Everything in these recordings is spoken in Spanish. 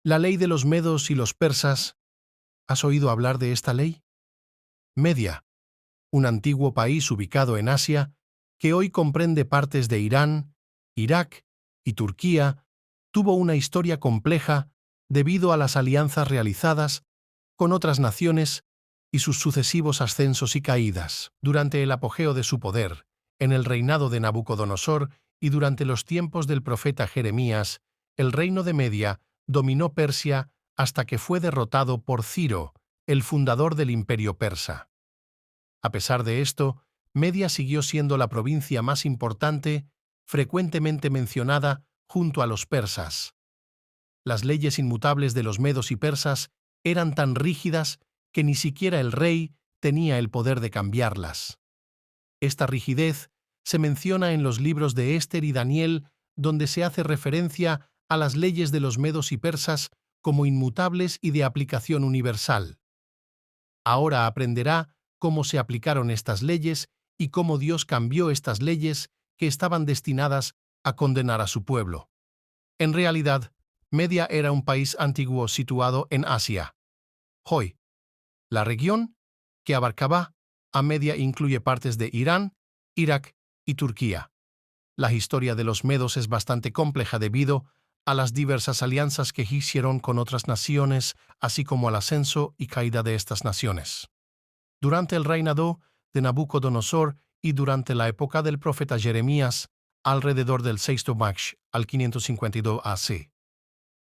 La ley de los medos y los persas. ¿Has oído hablar de esta ley? Media, un antiguo país ubicado en Asia, que hoy comprende partes de Irán, Irak y Turquía, tuvo una historia compleja debido a las alianzas realizadas con otras naciones y sus sucesivos ascensos y caídas. Durante el apogeo de su poder, en el reinado de Nabucodonosor y durante los tiempos del profeta Jeremías, el reino de Media dominó Persia hasta que fue derrotado por Ciro, el fundador del imperio persa. A pesar de esto, Media siguió siendo la provincia más importante, frecuentemente mencionada junto a los persas. Las leyes inmutables de los medos y persas eran tan rígidas que ni siquiera el rey tenía el poder de cambiarlas. Esta rigidez se menciona en los libros de Ester y Daniel, donde se hace referencia a las leyes de los medos y persas como inmutables y de aplicación universal. Ahora aprenderá cómo se aplicaron estas leyes y cómo Dios cambió estas leyes que estaban destinadas a condenar a su pueblo. En realidad, Media era un país antiguo situado en Asia. Hoy, la región que abarcaba a Media incluye partes de Irán, Irak y Turquía. La historia de los medos es bastante compleja debido a las diversas alianzas que hicieron con otras naciones, así como al ascenso y caída de estas naciones. Durante el reinado de Nabucodonosor y durante la época del profeta Jeremías, alrededor del sexto Mach al 552 AC,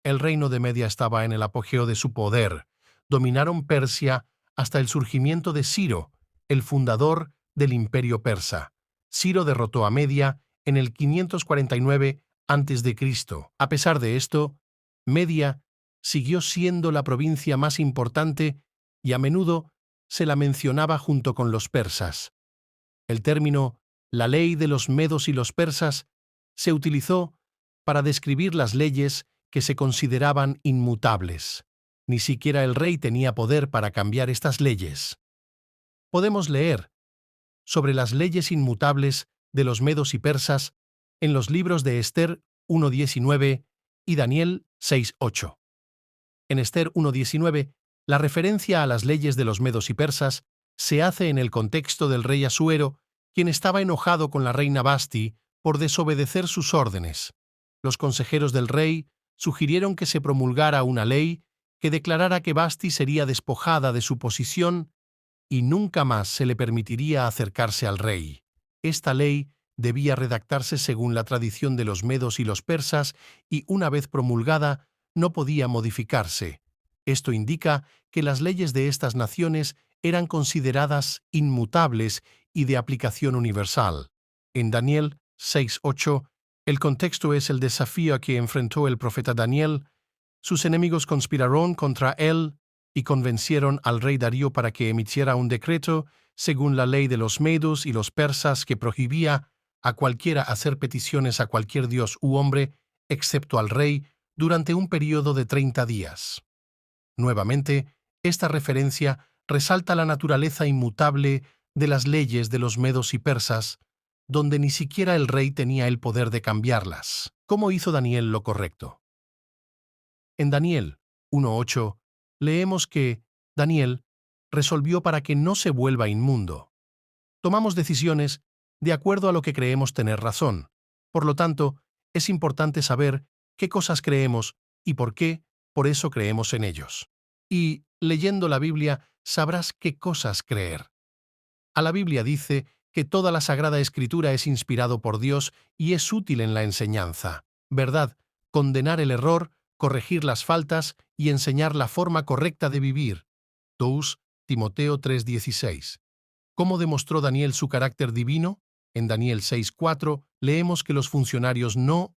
el reino de Media estaba en el apogeo de su poder. Dominaron Persia hasta el surgimiento de Ciro, el fundador del imperio persa. Ciro derrotó a Media en el 549 a.C. A pesar de esto, Media siguió siendo la provincia más importante y a menudo se la mencionaba junto con los persas. El término «la ley de los medos y los persas» se utilizó para describir las leyes que se consideraban inmutables. Ni siquiera el rey tenía poder para cambiar estas leyes. Podemos leer sobre las leyes inmutables de los medos y persas en los libros de Ester 1.19 y Daniel 6.8. En Ester 1.19, la referencia a las leyes de los medos y persas se hace en el contexto del rey Asuero, quien estaba enojado con la reina Vasti por desobedecer sus órdenes. Los consejeros del rey sugirieron que se promulgara una ley que declarara que Vasti sería despojada de su posición y nunca más se le permitiría acercarse al rey. Esta ley debía redactarse según la tradición de los medos y los persas y, una vez promulgada, no podía modificarse. Esto indica que las leyes de estas naciones eran consideradas inmutables y de aplicación universal. En Daniel 6.8, el contexto es el desafío a que enfrentó el profeta Daniel. Sus enemigos conspiraron contra él y convencieron al rey Darío para que emitiera un decreto según la ley de los medos y los persas que prohibía a cualquiera hacer peticiones a cualquier dios u hombre, excepto al rey, durante un período de 30 días. Nuevamente, esta referencia resalta la naturaleza inmutable de las leyes de los medos y persas, donde ni siquiera el rey tenía el poder de cambiarlas. ¿Cómo hizo Daniel lo correcto? En Daniel 1.8 leemos que Daniel resolvió para que no se vuelva inmundo. Tomamos decisiones de acuerdo a lo que creemos tener razón. Por lo tanto, es importante saber qué cosas creemos y por qué, por eso creemos en ellos. Y, leyendo la Biblia, sabrás qué cosas creer. A la Biblia dice que toda la Sagrada Escritura es inspirado por Dios y es útil en la enseñanza, ¿verdad? Condenar el error, corregir las faltas y enseñar la forma correcta de vivir. 2 Timoteo 3:16. ¿Cómo demostró Daniel su carácter divino? En Daniel 6:4 leemos que los funcionarios no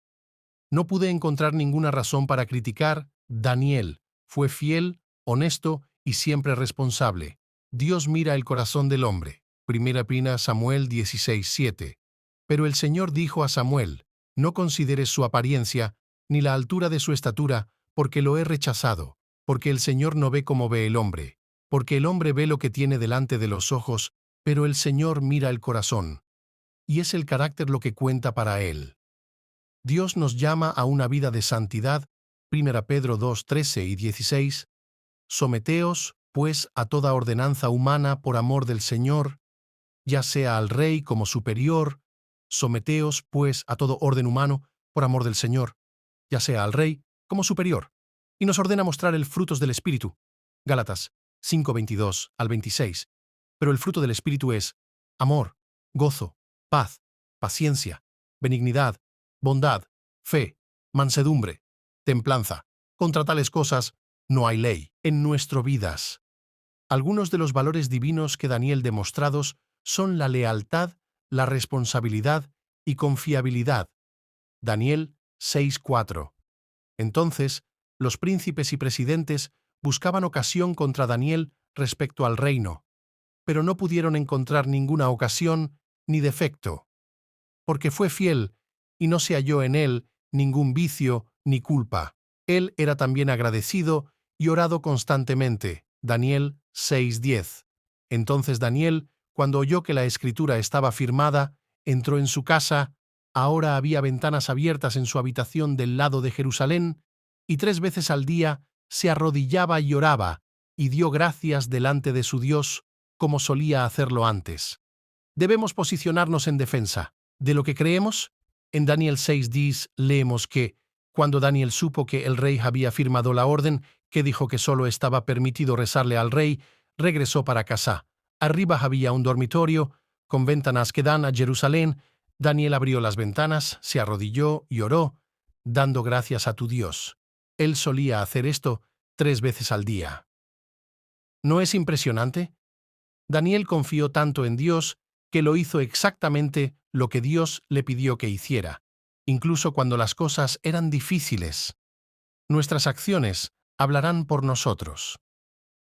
pude encontrar ninguna razón para criticar. Daniel fue fiel, honesto y siempre responsable. Dios mira el corazón del hombre. 1 Samuel 16:7. Pero el Señor dijo a Samuel: no consideres su apariencia ni la altura de su estatura, porque lo he rechazado, porque el Señor no ve como ve el hombre, porque el hombre ve lo que tiene delante de los ojos, pero el Señor mira el corazón. Y es el carácter lo que cuenta para él. Dios nos llama a una vida de santidad 1 Pedro 2, 13 y 16, someteos, pues, a toda ordenanza humana por amor del Señor, ya sea al rey como superior, someteos, pues, a todo orden humano por amor del Señor, ya sea al rey como superior. Y nos ordena mostrar el frutos del Espíritu. Gálatas 5, 22 al 26. Pero el fruto del Espíritu es amor, gozo, paz, paciencia, benignidad, bondad, fe, mansedumbre, templanza. Contra tales cosas no hay ley en nuestras vidas. Algunos de los valores divinos que Daniel demostrados son la lealtad, la responsabilidad y confiabilidad. Daniel 6:4. Entonces, los príncipes y presidentes buscaban ocasión contra Daniel respecto al reino, pero no pudieron encontrar ninguna ocasión ni defecto, porque fue fiel y no se halló en él ningún vicio ni culpa. Él era también agradecido y orado constantemente. Daniel 6:10. Entonces Daniel, cuando oyó que la escritura estaba firmada, entró en su casa. Ahora había ventanas abiertas en su habitación del lado de Jerusalén, y 3 veces al día se arrodillaba y oraba, y dio gracias delante de su Dios, como solía hacerlo antes. Debemos posicionarnos en defensa de lo que creemos. En Daniel 6:10 leemos que, cuando Daniel supo que el rey había firmado la orden que dijo que solo estaba permitido rezarle al rey, regresó para casa. Arriba había un dormitorio con ventanas que dan a Jerusalén. Daniel abrió las ventanas, se arrodilló y oró, dando gracias a tu Dios. Él solía hacer esto 3 veces al día. ¿No es impresionante? Daniel confió tanto en Dios que lo hizo exactamente lo que Dios le pidió que hiciera, incluso cuando las cosas eran difíciles. Nuestras acciones hablarán por nosotros.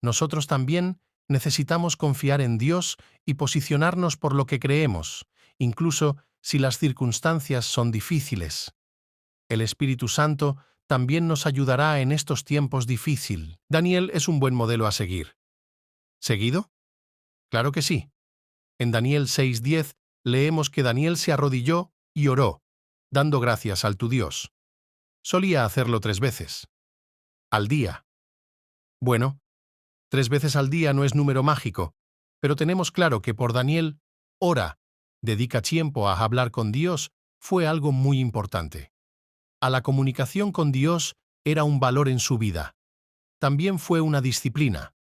Nosotros también necesitamos confiar en Dios y posicionarnos por lo que creemos, incluso si las circunstancias son difíciles. El Espíritu Santo también nos ayudará en estos tiempos difíciles. Daniel es un buen modelo a seguir. ¿Seguido? Claro que sí. En Daniel 6:10 leemos que Daniel se arrodilló y oró, dando gracias al tu Dios. Solía hacerlo 3 veces. Al día. Bueno, 3 veces al día no es número mágico, pero tenemos claro que por Daniel, ora, dedica tiempo a hablar con Dios, fue algo muy importante. A la comunicación con Dios era un valor en su vida. También fue una disciplina.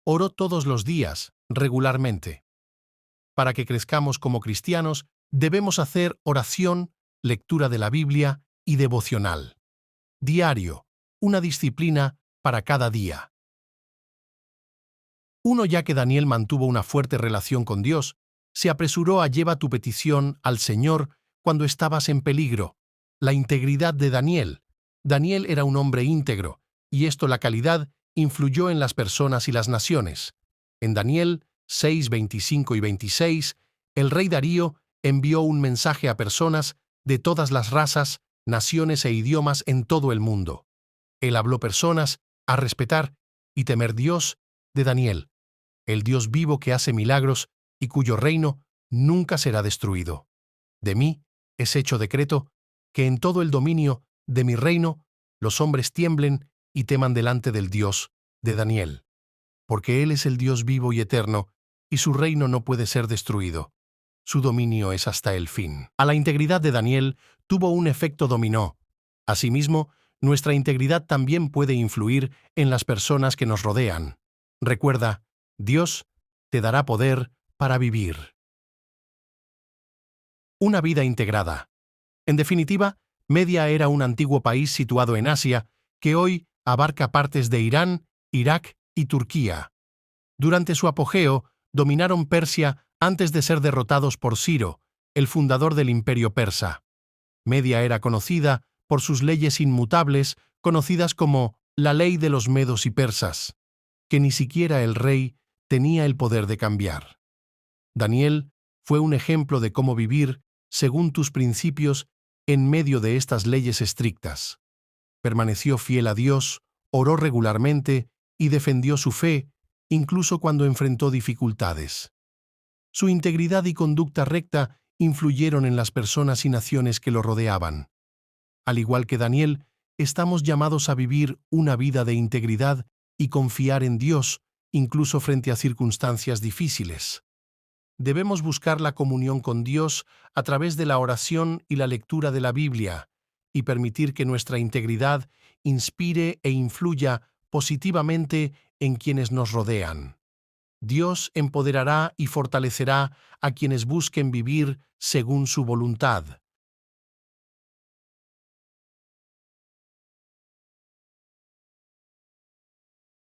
Oró todos los días, regularmente. Para que crezcamos como cristianos, debemos hacer oración, lectura de la Biblia y devocional. Diario, una disciplina para cada día. Ya que Daniel mantuvo una fuerte relación con Dios, se apresuró a llevar tu petición al Señor cuando estabas en peligro. La integridad de Daniel. Daniel era un hombre íntegro, y la calidad influyó en las personas y las naciones. En Daniel 6, 25 y 26, el rey Darío envió un mensaje a personas de todas las razas, naciones e idiomas en todo el mundo. Él habló personas a respetar y temer Dios de Daniel, el Dios vivo que hace milagros y cuyo reino nunca será destruido. De mí es hecho decreto que en todo el dominio de mi reino los hombres tiemblen y teman delante del Dios de Daniel, porque Él es el Dios vivo y eterno, y su reino no puede ser destruido. Su dominio es hasta el fin. A la integridad de Daniel tuvo un efecto dominó. Asimismo, nuestra integridad también puede influir en las personas que nos rodean. Recuerda, Dios te dará poder para vivir una vida integrada. En definitiva, Media era un antiguo país situado en Asia que hoy abarca partes de Irán, Irak y Turquía. Durante su apogeo, dominaron Persia antes de ser derrotados por Ciro, el fundador del imperio persa. Media era conocida por sus leyes inmutables, conocidas como la ley de los medos y persas, que ni siquiera el rey tenía el poder de cambiar. Daniel fue un ejemplo de cómo vivir según tus principios en medio de estas leyes estrictas. Permaneció fiel a Dios, oró regularmente y defendió su fe, incluso cuando enfrentó dificultades. Su integridad y conducta recta influyeron en las personas y naciones que lo rodeaban. Al igual que Daniel, Estamos llamados a vivir una vida de integridad y confiar en Dios, incluso frente a circunstancias difíciles. Debemos buscar la comunión con Dios a través de la oración y la lectura de la Biblia, y permitir que nuestra integridad inspire e influya positivamente en quienes nos rodean. Dios empoderará y fortalecerá a quienes busquen vivir según su voluntad.